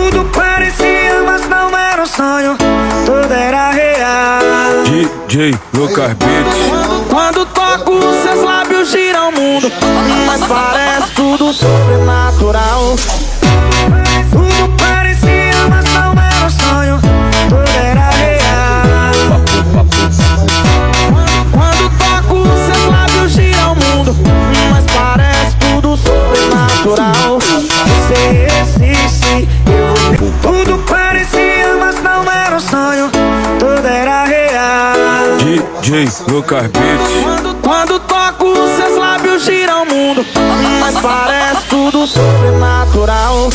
Tudo parecia, mas não era um sonho, tudo era real. DJ Lucas Beats. Quando toco, seus lábios giram o mundo, mas parece tudo sobrenatural. Tudo parecia, mas não era um sonho, tudo era real. Quando toco, seus lábios giram o mundo, mas parece tudo sobrenatural. Você existe, tudo parecia, mas não era um sonho, tudo era real. DJ Lucas Beats. Quando toco, seus lábios giram o mundo, mas parece tudo sobrenatural.